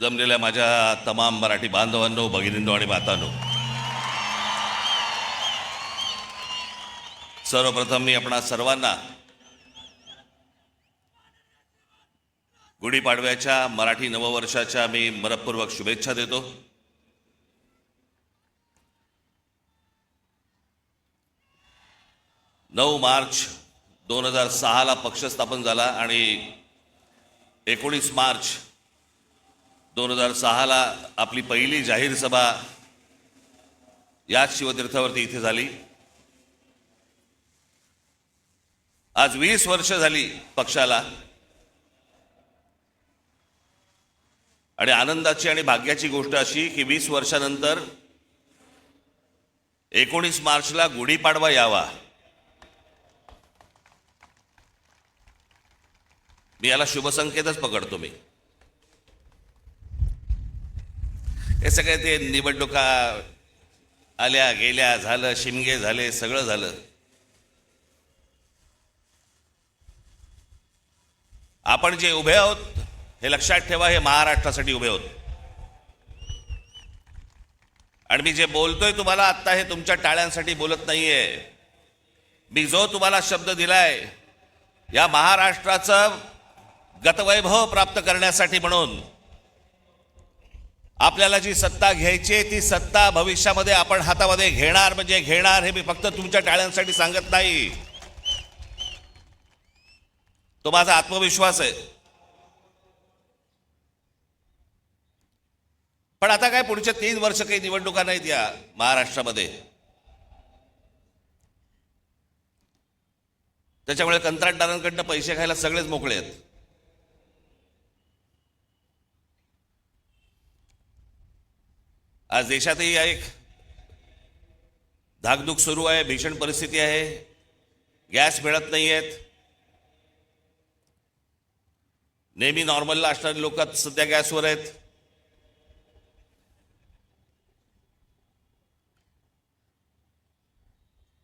जमलेल्या माझ्या तमाम मराठी बांधवांनो, भगिनींनो आणि मातांनो, सर्वप्रथम मी आपणा सर्वांना गुढीपाडव्याच्या मराठी नववर्षाच्या मी मनपूर्वक शुभेच्छा देतो। 9 मार्च 2006 ला पक्ष स्थापन झाला आणि 19 मार्च 2006 ला आपली पहिली जाहीर सभा याच शिवतीर्थावरती इथे झाली। आज 20 वर्ष झाली पक्षाला आणि आनंदाची आणि भाग्याची गोष्ट अशी की 20 वर्षानंतर 19 मार्चला गुढीपाडवा यावा। मी याला शुभसंकेतच पकडतो। मी हे सगळे ते निवडणुका आल्या गेल्या, झालं, शिमगे झाले, सगळं झालं। आपण जे उभे आहोत हे लक्षात ठेवा, हे महाराष्ट्रासाठी उभे आहोत। आणि मी जे बोलतोय तुम्हाला आत्ता हे तुमच्या टाळ्यांसाठी बोलत नाहीये। मी जो तुम्हाला शब्द दिलाय या महाराष्ट्राचं गतवैभव प्राप्त करण्यासाठी, म्हणून आपल्याला जी सत्ता घ्यायची ती सत्ता भविष्यामध्ये आपण हातामध्ये घेणार म्हणजे घेणार। हे मी फक्त तुमच्या टाळ्यांसाठी सांगत नाही, तो माझा आत्मविश्वास आहे। पण आता काय, पुढचे 3 वर्ष काही निवडणुका नाहीत या महाराष्ट्रामध्ये, त्याच्यामुळे कंत्राटदारांकडनं पैसे खायला सगळेच मोकळे आहेत। आज देशातही एक धाकधूक सुरू आहे, भीषण परिस्थिती आहे, गॅस मिळत नाहीयेत। नेहमी नॉर्मलला असणारे लोक सध्या गॅसवर आहेत।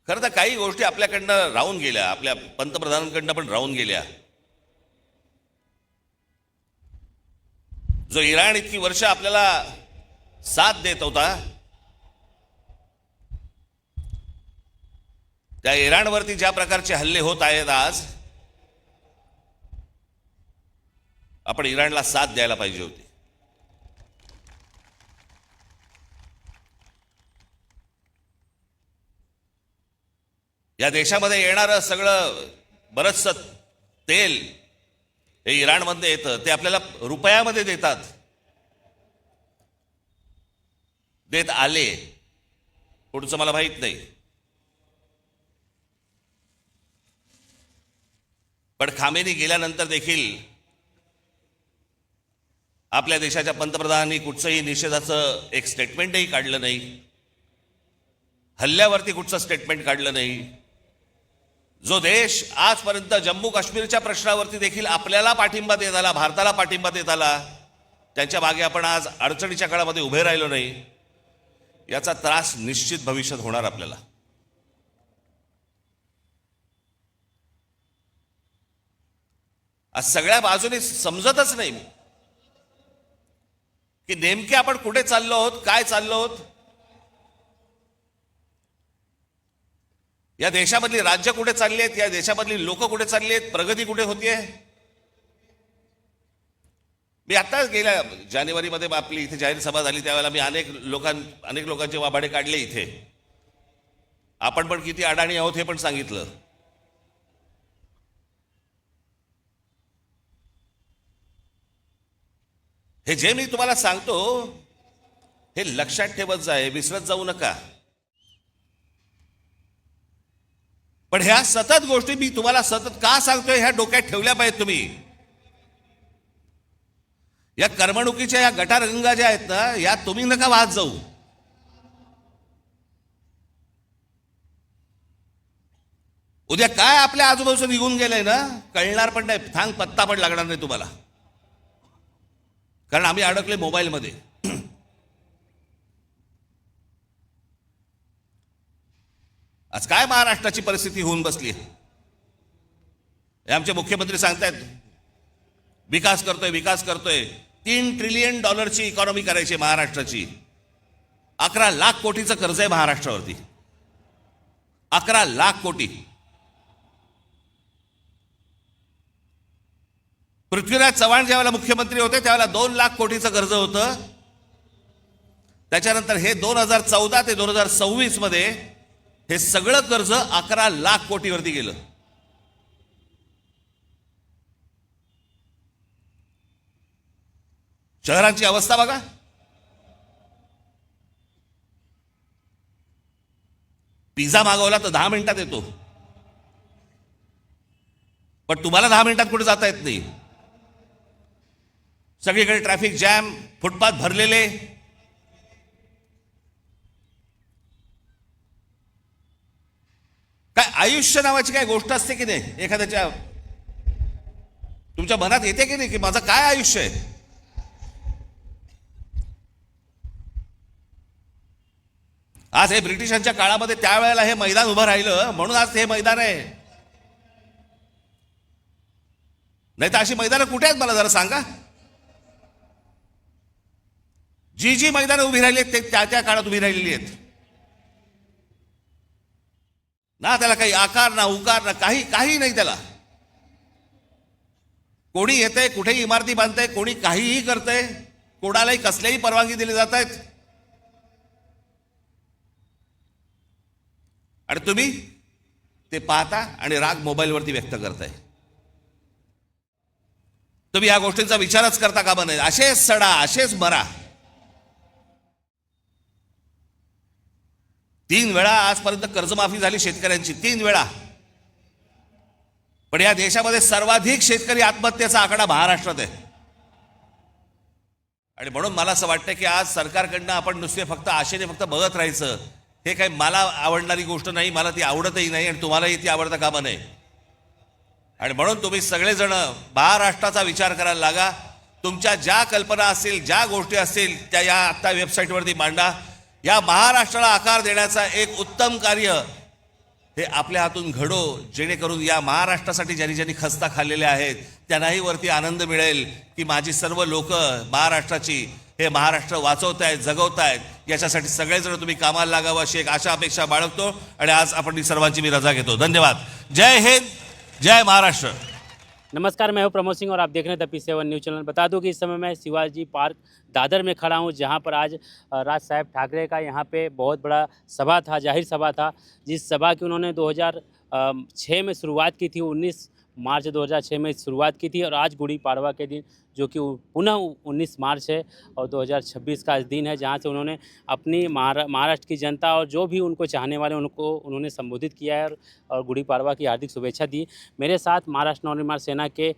खरं तर काही गोष्टी आपल्याकडनं राहून गेल्या, आपल्या पंतप्रधानांकडनं पण राहून गेल्या। जो इराण इतकी वर्ष आपल्याला साथ देत होता, त्या इराणवरती ज्या प्रकारचे हल्ले होत आहेत आज, आपण इराणला साथ द्यायला पाहिजे होती। या देशामध्ये येणारं सगळं बरचसं तेल हे इराणमध्ये येतं, ते आपल्याला रुपयामध्ये देतात, देत आले, पुढचं मला माहित नाही। पण खामेनी गेल्यानंतर देखील आपल्या देशाच्या पंतप्रधानांनी कुठचंही निषेधाचं एक स्टेटमेंटही काढलं नाही, हल्ल्यावरती कुठचं स्टेटमेंट काढलं नाही। जो देश आजपर्यंत जम्मू काश्मीरच्या प्रश्नावरती देखील आपल्याला पाठिंबा देत आला, भारताला पाठिंबा देत आला, त्यांच्या मागे आपण आज अडचणीच्या काळामध्ये उभे राहिलो नाही, याचा त्रास निश्चित भविष्यात होणार आपल्याला। आज सगळ्या बाजूने समजतच नाही की नेमके आपण कुठे चाललो आहोत, काय चाललो आहोत। या देशामधली राज्य कुठे चालली आहेत, या देशामधली लोक कुठे चालली आहेत, प्रगती कुठे होतीये। मी आत्ताच गेल्या जानेवारीमध्ये आपली इथे जाहीर सभा झाली, त्यावेळेला मी अनेक लोकांचे वाभाडे काढले इथे। आपण पण किती अडाणी आहोत हे पण सांगितलं। हे जे मी तुम्हाला सांगतो हे लक्षात ठेवत जाय, विसरत जाऊ नका। पण ह्या सतत गोष्टी मी तुम्हाला सतत का सांगतोय ह्या डोक्यात ठेवल्या पाहिजेत तुम्ही। या करमणुकीच्या या गटारगंगा ज्या आहेत ना, या तुम्ही नका वाहत जाऊ। उद्या काय आपल्या आजूबाजूला निघून गेलंय ना, कळणार पण नाही, थांग पत्ता पण लागणार नाही तुम्हाला, कारण आम्ही अडकले मोबाईलमध्ये। आज काय महाराष्ट्राची परिस्थिती होऊन बसली आहे, हे आमचे मुख्यमंत्री सांगतायत, विकास करतोय विकास करतोय। $3 ट्रिलियन इकॉनॉमी करायची महाराष्ट्राची. 11 लाख कोटीचं कर्ज आहे महाराष्ट्रावरती. 11 लाख कोटी. पृथ्वीराज चव्हाण ज्यावेळेला मुख्यमंत्री होते त्यावेळेला 2 लाख कोटीचं कर्ज होतं. त्याच्यानंतर हे 2014 ते 2026 मध्ये हे सगळं कर्ज 11 लाख कोटीवरती गेलं. शहरांची अवस्था बघा. पिझ्झा मागवला तर 10 मिनिटात येतो, पण तुम्हाला 10 मिनिटात कुठे जाता येत नाही. सगळीकडे ट्रॅफिक जॅम, फुटपाथ भरलेले. काय आयुष्य नावाची काय गोष्ट असते की नाही एखाद्याच्या? तुमच्या मनात येते की नाही की माझं काय आयुष्य आहे? आज हे ब्रिटिशांच्या काळामध्ये त्यावेळेला हे मैदान उभं राहिलं म्हणून आज हे मैदान आहे. नाही तर अशी मैदानं कुठे आहेत मला जरा सांगा. जी जी मैदानं उभी राहिली आहेत ते त्या त्या काळात उभी राहिलेली आहेत ना. त्याला काही आकार ना उकार ना काही काही नाही त्याला. कोणी येतंय, कुठेही इमारती बांधतंय, कोणी काहीही करतंय, कोणालाही कसल्याही परवानगी दिली जात आहेत. आणि तुम्ही ते पाहता आणि राग मोबाईलवरती व्यक्त करताय. तुम्ही या गोष्टींचा विचारच करता कामा नये. असेच सडा, असेच मरा. 3 वेळा आजपर्यंत कर्जमाफी झाली शेतकऱ्यांची, 3 वेळा. पण या देशामध्ये सर्वाधिक शेतकरी आत्महत्येचा आकडा महाराष्ट्रात आहे. आणि म्हणून मला असं वाटतं की आज सरकारकडनं आपण नुसते फक्त आशेने फक्त बघत राहायचं हे काही मला आवडणारी गोष्ट नाही. मला ती आवडतही नाही आणि तुम्हालाही ती आवडता कामा नये. आणि म्हणून तुम्ही सगळेजण महाराष्ट्राचा विचार करायला लागा. तुमच्या ज्या कल्पना असतील, ज्या गोष्टी असतील त्या या आत्ता वेबसाईटवरती मांडा. या महाराष्ट्राला आकार देण्याचा एक उत्तम कार्य हे आपल्या हातून घडो, जेणेकरून या महाराष्ट्रासाठी ज्यांनी ज्यांनी खस्ता खाल्लेल्या आहेत त्यांनाही वरती आनंद मिळेल की माझी सर्व लोक महाराष्ट्राची हे महाराष्ट्र वाचवतायत, जगवतायत. याच्यासाठी सगळेजण तुम्ही कामाला लागावं अशी एक आशा अपेक्षा बाळगतो. आणि आज आपण सर्वांची मी रजा घेतो. धन्यवाद. जय हिंद, जय महाराष्ट्र. नमस्कार, मैं हूं प्रमोद सिंह और आप देख रहे हैं WP7 न्यूज़ चैनल। बता दूं कि इस समय मैं शिवाजी पार्क दादर में खड़ा हूं, जहां पर आज राज साहेब ठाकरे का यहां पे बहुत बड़ा सभा था, जाहिर सभा था, जिस सभा की उन्होंने 2006 में शुरुआत की थी। 19 मार्च 2006 में शुरुआत की थी और आज गुड़ी पाड़वा के दिन, जो कि पुनः 19 मार्च है और 2026 का दिन है, जहां से उन्होंने अपनी महाराष्ट्र की जनता और जो भी उनको चाहने वाले उनको उन्होंने संबोधित किया है और गुड़ी पाड़वा की हार्दिक शुभेच्छा दी। मेरे साथ महाराष्ट्र नवनिर्माण सेना के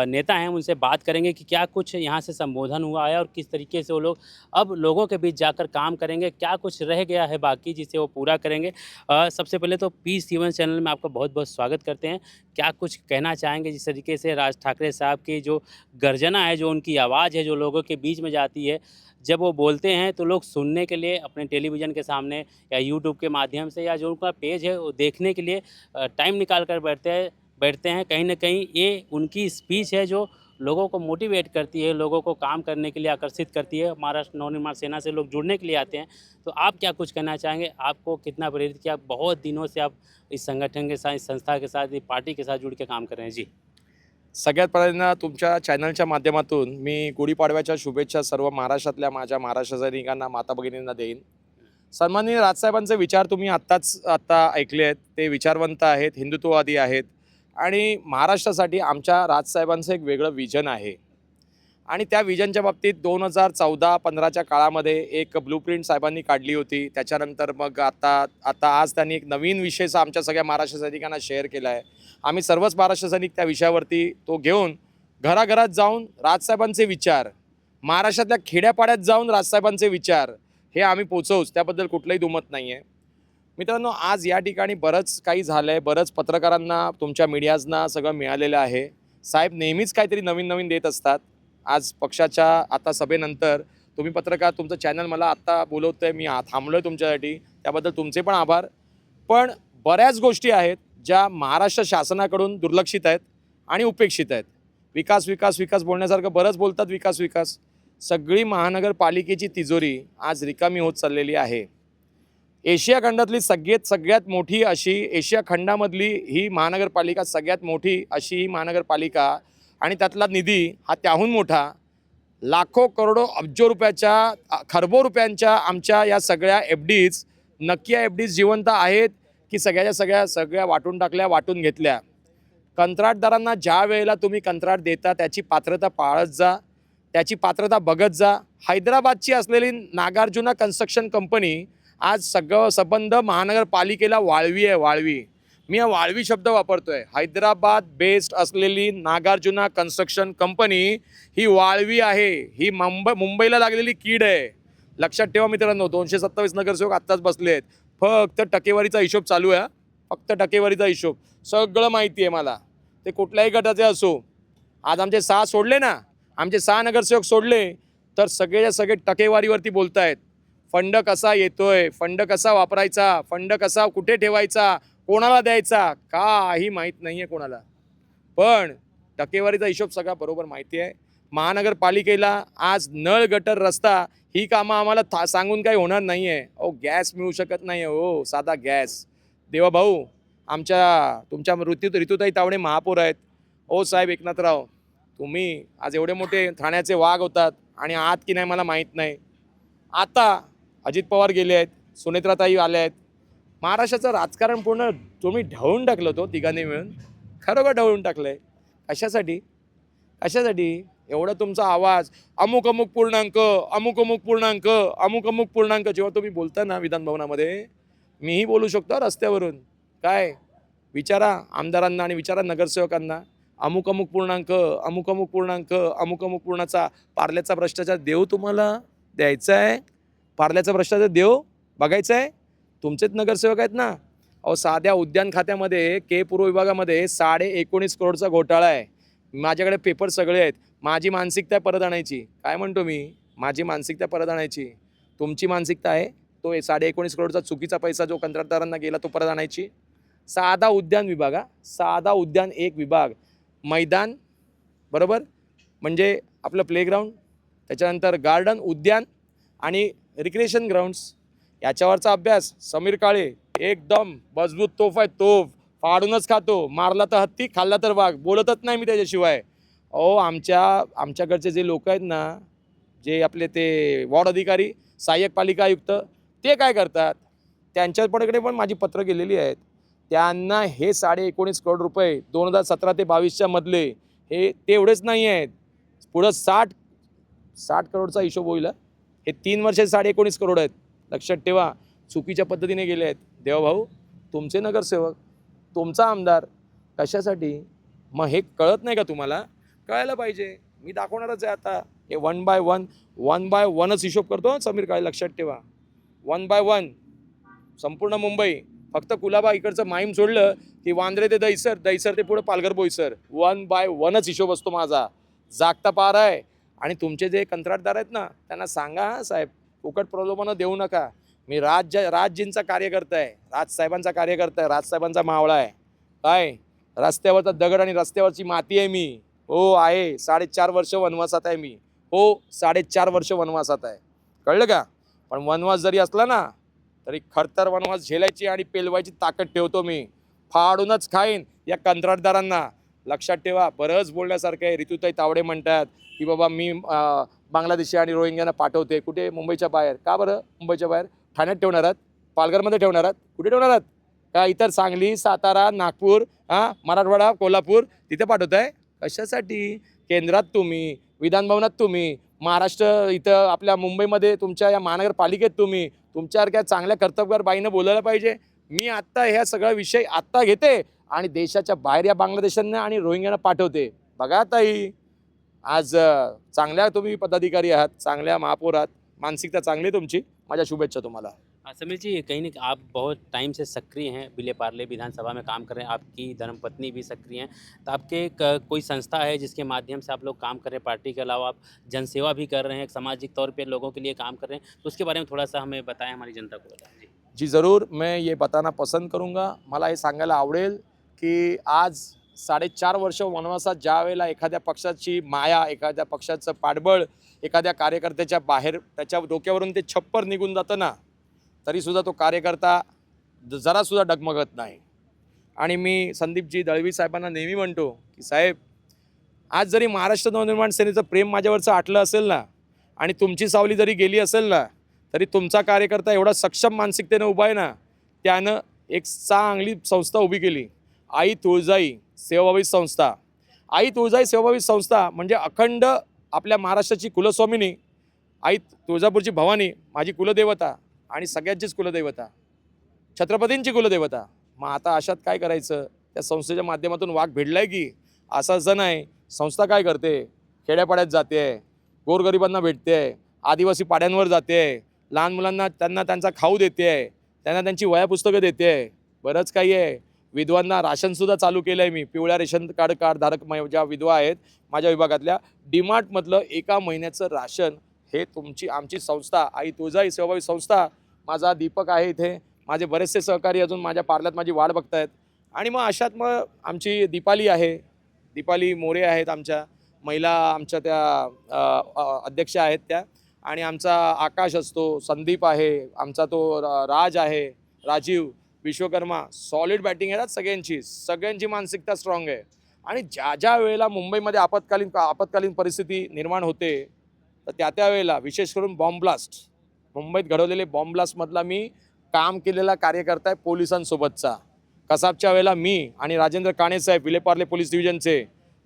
नेता हैं, उनसे बात करेंगे कि क्या कुछ यहाँ से संबोधन हुआ है और किस तरीके से वो लोग अब लोगों के बीच जाकर काम करेंगे, क्या कुछ रह गया है बाकी जिसे वो पूरा करेंगे। सबसे पहले तो P7 चैनल में आपका बहुत बहुत स्वागत करते हैं। क्या कुछ कहना चाहेंगे जिस तरीके से राज ठाकरे साहब की जो गर्जना है, जो उनकी आवाज़ है, जो लोगों के बीच में जाती है, जब वो बोलते हैं तो लोग सुनने के लिए अपने टेलीविज़न के सामने या यूट्यूब के माध्यम से या जो उनका पेज है वो देखने के लिए टाइम निकाल कर बैठते हैं। कहीं ना कहीं ये उनकी स्पीच है जो लोगों को मोटिवेट करती है, लोगों को काम करने के लिए आकर्षित करती है। महाराष्ट्र नवनिर्माण सेना से लोग जुड़ने के लिए आते हैं। तो आप क्या कुछ कहना चाहेंगे? आपको कितना प्रेरित किया? बहुत दिनों से आप इस संगठन के साथ, इस संस्था के साथ, इस पार्टी के साथ जुड़ के काम कर रहे हैं। जी, सगळ्यात पहिल्यांदा तुमच्या चॅनलच्या माध्यमातून मी गुढीपाडव्याच्या शुभेच्छा सर्व महाराष्ट्रातल्या माझ्या महाराष्ट्र सैनिकांना, माता भगिनींना देईन. सन्माननीय राजसाहेबांचे विचार तुम्ही आत्ता ऐकले आहेत. ते विचारवंत आहेत, हिंदुत्ववादी आहेत आणि महाराष्ट्रासाठी आमच्या राजसाहेबांचं एक वेगळं विजन आहे. आणि त्या विजनच्या बाबतीत 2014-15च्या काळामध्ये एक ब्लूप्रिंट साहेबांनी काढली होती. त्याच्यानंतर मग आता आज त्यांनी एक नवीन विषयचा आमच्या सगळ्या महाराष्ट्र सैनिकांना शेअर केला आहे. आम्ही सर्वच महाराष्ट्र सैनिक त्या विषयावरती तो घेऊन घराघरात जाऊन राजसाहेबांचे विचार, महाराष्ट्रातल्या खेड्यापाड्यात जाऊन राजसाहेबांचे विचार हे आम्ही पोचवूच, त्याबद्दल कुठलंही दुमत नाही आहे. मित्रांनो, आज या ठिकाणी बरंच काही झालं आहे. बरंच पत्रकारांना, तुमच्या मीडियाजना सगळं मिळालेलं आहे. साहेब नेहमीच काहीतरी नवीन नवीन देत असतात. आज पक्षाच्या आता सभेनंतर तुम्ही पत्रकार, तुमचं चॅनल मला आत्ता बोलवतं आहे, मी थांबलो आहे तुमच्यासाठी, त्याबद्दल तुमचे पण आभार. पण बऱ्याच गोष्टी आहेत ज्या महाराष्ट्र शासनाकडून दुर्लक्षित आहेत आणि उपेक्षित आहेत. विकास विकास विकास बोलण्यासारखं बरंच बोलतात, विकास विकास, सगळी महानगरपालिकेची तिजोरी आज रिकामी होत चाललेली आहे. एशिया खंडातली सगळ्यात मोठी अशी, एशिया खंडामधली ही महानगरपालिका सगळ्यात मोठी अशी ही महानगरपालिका, आणि त्यातला निधी हा त्याहून मोठा, लाखो करोडो अब्जो रुपयाच्या, खरबो रुपयांच्या आमच्या या सगळ्या FDs, नक्की या FDs जिवंत आहेत की सगळ्या वाटून टाकल्या, वाटून घेतल्या. कंत्राटदारांना ज्या वेळेला तुम्ही कंत्राट देता त्याची पात्रता पाळत जा, त्याची पात्रता बघत जा. हैदराबादची असलेली नागार्जुना कन्स्ट्रक्शन कंपनी आज सगळं संबंध महानगरपालिकेला वाळवी आहे, वाळवी. मी हा वाळवी शब्द वापरतोय. हैदराबाद बेस्ड असलेली नागार्जुना कन्स्ट्रक्शन कंपनी ही वाळवी आहे. ही मुंबईला लागलेली कीड आहे. लक्षात ठेवा मित्रांनो. 227 नगरसेवक आत्ताच बसले आहेत. फक्त टक्केवारीचा हिशोब चालू आहे, फक्त टक्केवारीचा हिशोब. सगळं माहिती आहे मला, ते कुठल्याही गटाचे असो. आज आमचे 6 सोडले ना, आमचे 6 नगरसेवक सोडले तर सगळेच्या सगळे टक्केवारीवरती बोलतायत. फंड कसा येतोय, फंड कसा वापरायचा, फंड कसा कुठे ठेवायचा, कोणाला द्यायचा, काही माहीत नाही आहे कोणाला. पण टक्केवारीचा हिशोब सगळा बरोबर माहिती आहे. महानगरपालिकेला आज नळ, गटर, रस्ता ही कामं आम्हाला सांगून काही होणार नाही आहे. गॅस मिळू शकत नाही आहे, साधा गॅस. देवाभाऊ, तुमच्या ऋतुताई तावडे महापौर आहेत. साहेब एकनाथराव, तुम्ही आज एवढे मोठे ठाण्याचे वाघ होतात आणि आहात की नाही मला माहीत नाही. आता अजित पवार गेले आहेत, सुनेत्राताई आल्या आहेत. महाराष्ट्राचं राजकारण पूर्ण तुम्ही ढवळून टाकलं तो तिघांनी मिळून. खरोखर ढवळून टाकलं आहे. कशासाठी? एवढा तुमचा आवाज अमुक अमुक पूर्णांक, अमुक अमुक पूर्णांक, अमुक अमुक पूर्णांक जेव्हा तुम्ही बोलता ना विधानभवनामध्ये, मीही बोलू शकतो रस्त्यावरून. काय विचारा आमदारांना आणि विचारा नगरसेवकांना. अमुक अमुक पूर्णांक, अमुक अमुक पूर्णांक, अमुक अमुक पूर्णाचा पार्ल्याचा भ्रष्टाचार देव तुम्हाला द्यायचा आहे. पार्ल्याचा भ्रष्टाचार देव बघायचा आहे. तुमचेच नगरसेवक आहेत ना. साध्या उद्यान खात्यामध्ये पूर्व विभागामध्ये 19.5 करोडचा घोटाळा आहे. माझ्याकडे पेपर सगळे आहेत. माझी मानसिकता परत आणायची. काय म्हणतो मी? माझी मानसिकता परत आणायची. तुमची मानसिकता आहे तो 19.5 करोडचा चुकीचा पैसा जो कंत्राटदारांना गेला तो परत आणायची. साधा उद्यान विभाग, साधा उद्यान एक विभाग, मैदान बरोबर, म्हणजे आपलं प्लेग्राऊंड, त्याच्यानंतर गार्डन, उद्यान आणि रिक्रिएशन ग्राउंड्स, याच्यावरचा अभ्यास समीर काळे एकदम मजबूत तोफ आहे. तोफ फाडूनच खातो. मारला तर हत्ती, खाल्ला तर वाघ. बोलतच नाही मी त्याच्याशिवाय. आमच्याकडचे जे लोक आहेत ना, जे आपले ते वॉर्ड अधिकारी, सहाय्यक पालिका आयुक्त, ते काय करतात? त्यांच्याकडे पण माझी पत्र गेलेली आहेत. त्यांना हे 19.5 करोड रुपये 2017 ते 22च्या मधले हे तेवढेच नाही आहेत. पुढं 60 करोडचा हिशोब होईल. हे 3 वर्षे 19.5 करोड आहेत. लक्षात ठेवा. चुकीच्या पद्धतीने गेले आहेत. देवभाऊ, तुमचे नगरसेवक, तुमचा आमदार, कशासाठी? मग हे कळत नाही का तुम्हाला? कळायला पाहिजे. मी दाखवणारच आहे आता. हे 1 बाय 1च हिशोब करतो समीर काळे. लक्षात ठेवा. 1 बाय 1 संपूर्ण मुंबई. फक्त कुलाबा इकडचं माहीम सोडलं की वांद्रे ते दहिसर, दहिसर ते पुढे पालघर बोईसर. 1 बाय 1च हिशोब असतो माझा. जागता पार आहे. आणि तुमचे जे कंत्राटदार आहेत ना, त्यांना सांगा साहेब, फुकट प्रलोभनं देऊ नका. मी राजजींचा कार्यकर्ता आहे, राजसाहेबांचा कार्यकर्ता आहे, राजसाहेबांचा मावळा आहे. काय रस्त्यावरचा दगड आणि रस्त्यावरची माती आहे मी. आहे. 4.5 वर्ष वनवासात आहे मी. 4.5 वर्ष वनवासात आहे. कळलं का? पण वनवास जरी असला ना तरी खरतर वनवास झेलायची आणि पेलवायची ताकद ठेवतो मी. फाडूनच खाईन या कंत्राटदारांना. लक्षात ठेवा. बरंच बोलण्यासारखं आहे. ऋतुताई तावडे म्हणतात की बाबा मी बांगलादेशी आणि रोहिंग्यांना पाठवते. कुठे? मुंबईच्या बाहेर. का बरं मुंबईच्या बाहेर? ठाण्यात ठेवणार आहात? पालघरमध्ये ठेवणार आहात? कुठे ठेवणार आहात? का इतर सांगली, सातारा, नागपूर, मराठवाडा, कोल्हापूर तिथे पाठवताय? कशासाठी? केंद्रात तुम्ही, विधानभवनात तुम्ही, महाराष्ट्र इथं आपल्या मुंबईमध्ये तुमच्या या महानगरपालिकेत तुम्ही, तुमच्यासारख्या चांगल्या कर्तबगार बाईनं बोलायला पाहिजे. मी आत्ता ह्या सगळा विषय आत्ता घेते आणि देशाच्या बाहेर या बांगलादेशांना आणि रोहिंग्यांना पाठवते. बघा ताई, आज चांगल्या तुम्ही पदाधिकारी आहात, चांगल्या महापौर आहात, मानसिकता चांगली आहे तुमची. माझ्या शुभेच्छा तुम्हाला. समीर जी, कहीं ना आप बहुत टाइम से सक्रिय हैं, विले पार्ले विधानसभा में काम कर रहे हैं, आपकी धर्मपत्नी भी सक्रिय हैं, तो आपके कोई संस्था है जिसके माध्यम से आप लोग काम कर रहे हैं? पार्टी के अलावा आप जनसेवा भी कर रहे हैं, सामाजिक तौर पे लोगों के लिए काम कर रहे हैं, तो उसके बारे में थोड़ा सा हमें बताएं, हमारी जनता को बताएं। जी ज़रूर, मैं ये बताना पसंद करूँगा. मला हे सांगायला आवडेल की आज 4.5 वर्ष वनवासात ज्या वेळेला एखाद्या पक्षाची माया, एखाद्या पक्षाचं पाठबळ एखाद्या कार्यकर्त्याच्या बाहेर त्याच्या डोक्यावरून ते छप्पर निघून जातं ना, तरीसुद्धा तो कार्यकर्ता जरासुद्धा डगमगत नाही. आणि मी संदीपजी दळवी साहेबांना नेहमी म्हणतो की साहेब, आज जरी महाराष्ट्र नवनिर्माण सेनेचं प्रेम माझ्यावरचं आटलं असेल ना, आणि तुमची सावली जरी गेली असेल ना, तरी तुमचा कार्यकर्ता एवढा सक्षम मानसिकतेनं उभा आहे ना, त्यानं एक चांगली संस्था उभी केली, आई तुळजाई सेवाभावी संस्था. आई तुळजाई सेवाभावी संस्था म्हणजे अखंड आपल्या महाराष्ट्राची कुलस्वामिनी आई तुळजापूरची भवानी, माझी कुलदेवता आणि सगळ्यांचीच कुलदेवता, छत्रपतींची कुलदेवता. मग आता अशात काय करायचं? त्या संस्थेच्या माध्यमातून वाघ भिडलाय की. असं नाही. संस्था काय करते? खेड्यापाड्यात जाते, गोरगरिबांना भेटते, आदिवासी पाड्यांवर जाते, लहान मुलांना त्यांना त्यांचा खाऊ देते, त्यांना त्यांची वह्या पुस्तकं देते, बरंच काही आहे. विधवांना राशनसुद्धा चालू केलं आहे मी. पिवळ्या रेशन कार्ड धारक ज्या विधवा आहेत माझ्या विभागातल्या, डीमार्टमधलं एका महिन्याचं राशन हे आमची संस्था आई तुळजाई सेवाभावी संस्था. माझा दीपक आहे इथे, माझे बरेचसे सहकारी अजून माझ्या पार्ल्यात माझी वाट बघतायत. आणि मग अशात मग आमची दीपाली आहे, दीपाली मोरे आहेत, आमच्या महिला आमच्या त्या अध्यक्ष आहेत त्या. आणि आमचा आकाश असतो, संदीप आहे, आमचा तो राज आहे, राजीव विश्वकर्मा. सॉलिड बॅटिंग आहे सगळ्यांची मानसिकता स्ट्रॉंग आहे. आणि ज्या ज्या वेळेला मुंबईमध्ये आपत्कालीन परिस्थिती निर्माण होते, तर त्या वेळेला विशेष करून बॉम्ब ब्लास्ट, मुंबईत घडवलेले बॉम्ब ब्लास्टमधला मी काम केलेला कार्यकर्ता आहे पोलिसांसोबतचा. कसाबच्या वेळेला मी आणि राजेंद्र काणेसाहेब विलेपार्ले पोलीस डिव्हिजनचे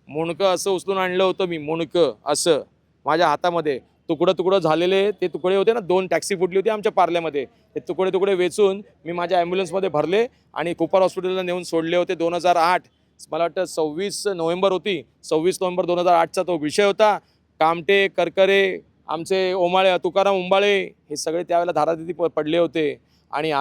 मुंडकं असं उचलून आणलं होतं मी. मुंडकं असं माझ्या हातामध्ये तुकडं झालेले ते तुकडे होते ना, 2 टॅक्सी फुटली होती आमच्या पार्ल्यामध्ये. ते तुकडे वेचून मी माझ्या ॲम्ब्युलन्समध्ये भरले आणि कुपार हॉस्पिटलला नेऊन सोडले होते. 2008 मला वाटतं 26 नोव्हेंबर होती, 26 नोव्हेंबर 2008चा तो विषय होता. कामटे, करकरे, आमचे ओमाळे, तुकाराम उंबाळे हे सगळे त्यावेळेला धारातीर्थी पडले होते. आणि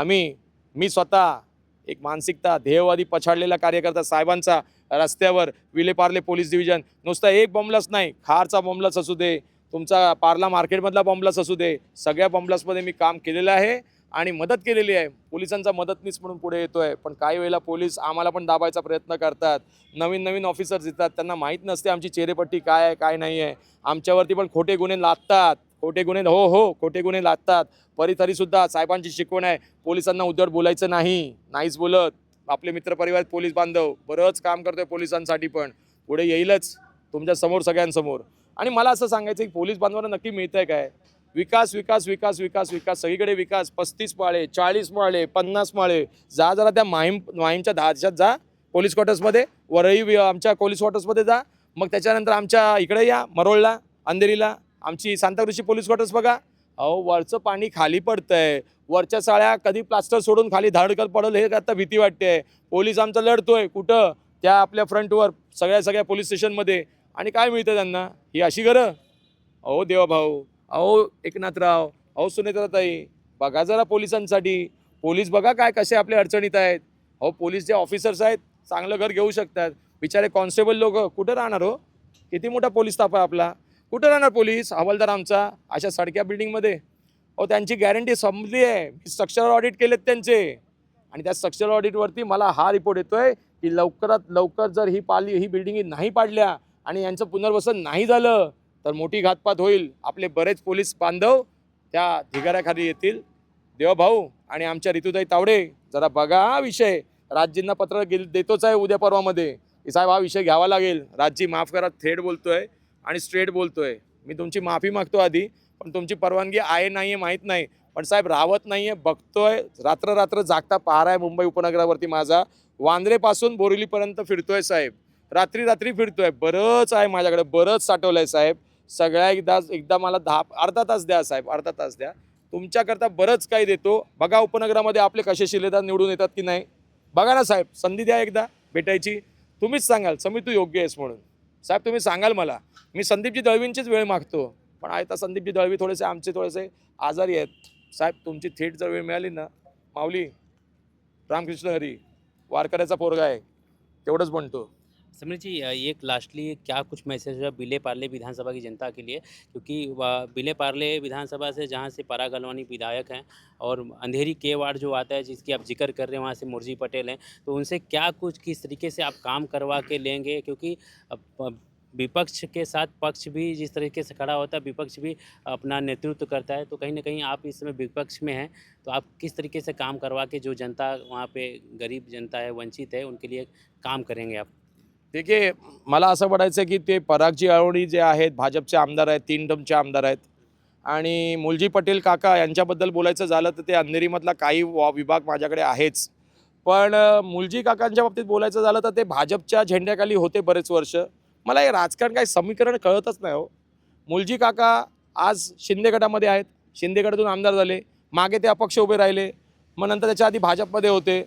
मी स्वतः एक मानसिकता ध्येयवादी पछाडलेला कार्यकर्ता साहेबांचा रस्त्यावर विलेपार्ले पोलीस डिव्हिजन, नुसता एक बॉम्बलास नाही, खारचा बॉम्बलास असू दे, तुमचा पार्ला मार्केटमधला बॉम्बलास असू दे, सगळ्या बॉम्बलासमध्ये मी काम केलेलं आहे आणि मदत केलेली आहे. पोलिसांचा मदतनीस म्हणून पुढे येतोय. पण काही वेळेला पोलीस आम्हाला पण दाबायचा प्रयत्न करतात. नवीन ऑफिसर्स येतात, त्यांना माहीत नसते आमची चेहरेपट्टी काय आहे काय नाही आहे. आमच्यावरती पण खोटे गुन्हे लादतात, खोटे गुन्हे लादतात. तरीसुद्धा साहेबांची शिकवण आहे, पोलिसांना उद्धट बोलायचं नाहीच बोलत. आपले मित्रपरिवार पोलीस बांधव बरंच काम करतोय पोलिसांसाठी, पण पुढे येईलच तुमच्या समोर सगळ्यांसमोर. आणि मला असं सांगायचं की पोलीस बांधवांना नक्की मिळतंय काय? विकास, सगळीकडे विकास. 35 माळे, 40 माळे, 50 माळे. जरा त्या माहीमच्या 10 जा पोलीस क्वार्टर्समध्ये, वरळी आमच्या पोलीस क्वार्टर्समध्ये जा. मग त्याच्यानंतर आमच्या इकडे या मरोळला, अंधेरीला आमची सांताक्रुजची पोलीस क्वार्टर्स बघा. अहो, वरचं पाणी खाली पडतंय, वरच्या साळ्या कधी प्लास्टर सोडून खाली धाडकत पडल हे आता भीती वाटते. पोलीस आमचा लढतोय कुठं? त्या आपल्या फ्रंटवर सगळ्या पोलीस स्टेशनमध्ये. आणि काय मिळतं त्यांना? ही अशी घरं? अहो देवाभाऊ, अहो एकनाथराव, अहो सुनेत्राताई, बघा जरा पोलिसांसाठी. पोलीस बघा काय कसे आपल्या अडचणीत आहेत. अहो पोलीस जे ऑफिसर्स आहेत चांगलं घर घेऊ शकतात, बिचारे कॉन्स्टेबल लोक कुठं राहणार हो? किती मोठा पोलीस ताफा आपला, कुठं राहणार पोलीस हवालदार आमचा अशा सडक्या बिल्डिंगमध्ये? अहो त्यांची गॅरंटी संपली आहे. स्ट्रक्चरल ऑडिट केलेत त्यांचे, आणि त्या स्ट्रक्चरल ऑडिटवरती मला हा रिपोर्ट येतोय की लवकरात लवकर जर ही बिल्डिंग नाही पाडल्या आणि यांचं पुनर्वसन नाही झालं तर मोठी घातपात होईल. आपले बरेच पोलीस बांधव त्या ढिगाऱ्याखाली येतील. देवभाऊ आणि आमच्या ऋतुताई तावडे, जरा बघा हा विषय. राजजींना पत्र देतोच आहे उद्या परवामध्ये की साहेब हा विषय घ्यावा लागेल. राजजी माफ करा, थेट बोलतोय आणि स्ट्रेट बोलतोय. मी तुमची माफी मागतो आधी, पण तुमची परवानगी आहे नाही आहे माहीत नाही. पण साहेब राहत नाही आहे, बघतोय. रात्र जागता पहारा आहे मुंबई उपनगरावरती माझा. वांद्रेपासून बोरिवलीपर्यंत फिरतोय साहेब, रात्री फिरतोय. बरंच आहे माझ्याकडे, बरंच साठवलं आहे साहेब. सगळ्या एकदा मला अर्धा तास द्या साहेब, अर्धा तास द्या. तुमच्याकरता बरंच काही देतो. बघा उपनगरामध्ये आपले कसे शिलेदार निवडून येतात की नाही, बघा ना साहेब. संधी द्या एकदा भेटायची. तुम्हीच सांगाल समीर तू योग्य आहेस म्हणून. साहेब तुम्ही सांगाल मला. मी संदीपजी दळवींचीच वेळ मागतो, पण आता संदीपजी दळवी थोडेसे आजारी आहेत. साहेब तुमची थेट जर वेळ मिळाली ना, माऊली रामकृष्ण हरी वारकऱ्याचा पोरगा आहे तेवढंच म्हणतो. समीर जी, एक लास्टली क्या कुछ मैसेज है बिले पार्ले विधानसभा की जनता के लिए, क्योंकि बिले पार्ले विधानसभा से जहाँ से पराग अलवानी विधायक हैं और अंधेरी के वार्ड जो आता है जिसकी आप जिक्र कर रहे हैं वहाँ से मुरजी पटेल हैं, तो उनसे क्या कुछ किस तरीके से आप काम करवा के लेंगे, क्योंकि विपक्ष के साथ पक्ष भी जिस तरीके से खड़ा होता है, विपक्ष भी अपना नेतृत्व करता है, तो कहीं ना कहीं आप इस समय विपक्ष में हैं, तो आप किस तरीके से काम करवा के जो जनता वहाँ पे गरीब जनता है, वंचित है, उनके लिए काम करेंगे आप? देखिए, मला असं वाटायचं की ते परागजी अळवणी जे आहेत भाजपचे आमदार आहेत, 3 टर्मचे आमदार आहेत आणि मुलजी पटेल काका यांच्याबद्दल बोलायचं झालं तर ते अंधेरीमधला काही विभाग माझ्याकडे आहेच. पण मुलजी काकांच्या बाबतीत बोलायचं झालं तर ते भाजपच्या झेंड्याखाली होते बरेच वर्ष. मला हे राजकारण काही समीकरण कळतच नाही हो. मुलजी काका आज शिंदे गटामध्ये आहेत, शिंदे गटातून आमदार झाले, मागे ते अपक्ष उभे राहिले, मग नंतर त्याच्या आधी भाजपमध्ये होते.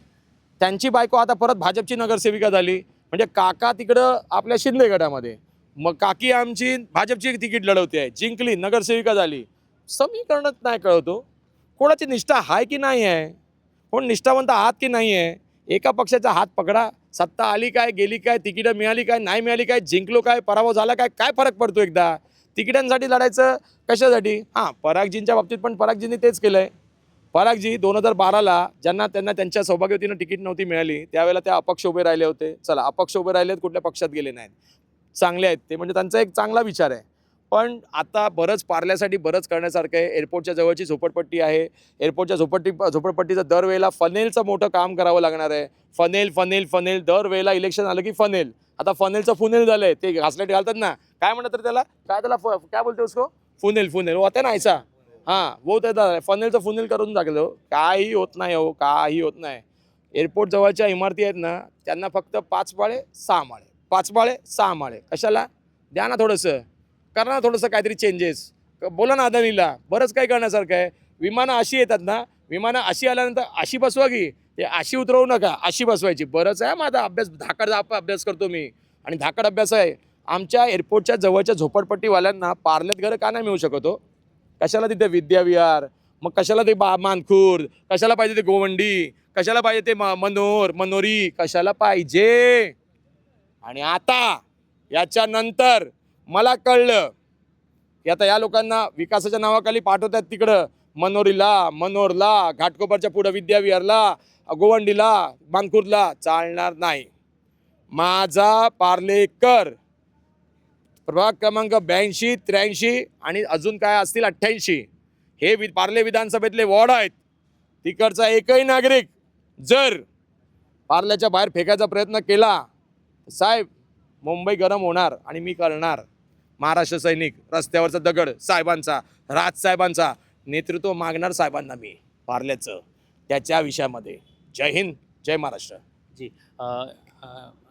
त्यांची बायको आता परत भाजपची नगरसेविका झाली. म्हणजे काका तिकडं आपल्या शिंदे गटामध्ये, मग काकी आमची भाजपची तिकीट लढवते आहे, जिंकली, नगरसेविका झाली. समीकरणच नाही कळतो कोणाची निष्ठा आहे की नाही आहे, कोण निष्ठावंत आहात की नाही आहे. एका पक्षाचा हात पकडा, सत्ता आली काय, गेली काय, तिकीटं मिळाली काय, नाही मिळाली काय, जिंकलो काय, पराभव झाला काय, काय फरक पडतो एकदा. तिकिटांसाठी लढायचं कशासाठी. हां, परागजींच्या बाबतीत पण परागजींनी तेच केलं आहे. परागजी 2012ला ज्यांना त्यांना त्यांच्या सौभाग्यवतीनं तिकीट नव्हती मिळाली त्यावेळेला त्या अपक्ष उभे राहिले होते. चला, अपक्ष उभे राहिलेत, कुठल्या पक्षात गेले नाहीत, चांगले आहेत ते, म्हणजे त्यांचा एक चांगला विचार आहे. पण आता बरंच पार्ल्यासाठी बरंच करण्यासारखं आहे. एअरपोर्टच्या जवळची झोपडपट्टी आहे. एअरपोर्टच्या झोपडपट्टीचं दरवेळेला फनेलचं मोठं काम करावं लागणार आहे. फनेल फनेल फनेल दरवेळेला इलेक्शन आलं की फनेल. आता फनेलचं फुनेल झालं आहे, ते घासलेट घालतात ना, काय म्हणतात तर त्याला, काय त्याला काय बोलतो उसको, फुनेल फुनेल होते ना ऐसा. हां, वो तर फनेलचं फुनेल करून टाकलं. काही होत नाही हो, काही होत नाही. एअरपोर्ट जवळच्या इमारती आहेत ना, त्यांना फक्त 5 माळे 6 माळे, 5 माळे 6 माळे, कशाला द्या ना, थोडंसं करा ना, थोडंसं काहीतरी चेंजेस बोला ना अदानीला. बरंच काही करण्यासारखं आहे. विमानं अशी येतात ना, विमानं अशी आल्यानंतर अशी बसवा की, ते अशी उतरवू नका, अशी बसवायची. बरंच आहे माझा अभ्यास, धाकड अभ्यास करतो मी, आणि धाकड अभ्यास आहे. आमच्या एअरपोर्टच्या जवळच्या झोपडपट्टीवाल्यांना पार्ल्यात घरं का नाही मिळू शकत हो. कशाला तिथे विद्याविहार, मग कशाला ते मानखुर्द, कशाला पाहिजे ते गोवंडी, कशाला पाहिजे ते मनोरी, कशाला पाहिजे. आणि आता याच्यानंतर मला कळलं की आता या लोकांना विकासाच्या नावाखाली पाठवतात तिकडं मनोरला, घाटकोपरच्या पुढं विद्याविहारला, गोवंडीला, मानखुर्दला. चालणार नाही. माझा पार्लेकर प्रभाग क्रमांक 82, 83 आणि अजून काय असतील 88 हे पार्ले विधानसभेतले वॉर्ड आहेत. तिकडचा एकही नागरिक जर पार्ल्याच्या बाहेर फेकायचा प्रयत्न केला, साहेब मुंबई गरम होणार आणि मी करणार. महाराष्ट्र सैनिक, रस्त्यावरचा दगड साहेबांचा, राजसाहेबांचा नेतृत्व मागणार साहेबांना मी पार्ल्याचं त्याच्या विषयामध्ये. जय हिंद, जय महाराष्ट्र. जी,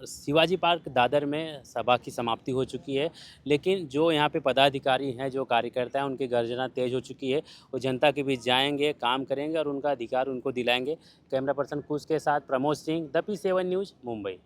शिवाजी पार्क दादर में सभा की समाप्ति हो चुकी है, लेकिन जो यहाँ पे पदाधिकारी हैं, जो कार्यकर्ता हैं, उनकी गर्जना तेज हो चुकी है. वो जनता के बीच जाएंगे, काम करेंगे और उनका अधिकार उनको दिलाएंगे. कैमरा पर्सन कुश के साथ Pramod Singh, the P7 news, Mumbai.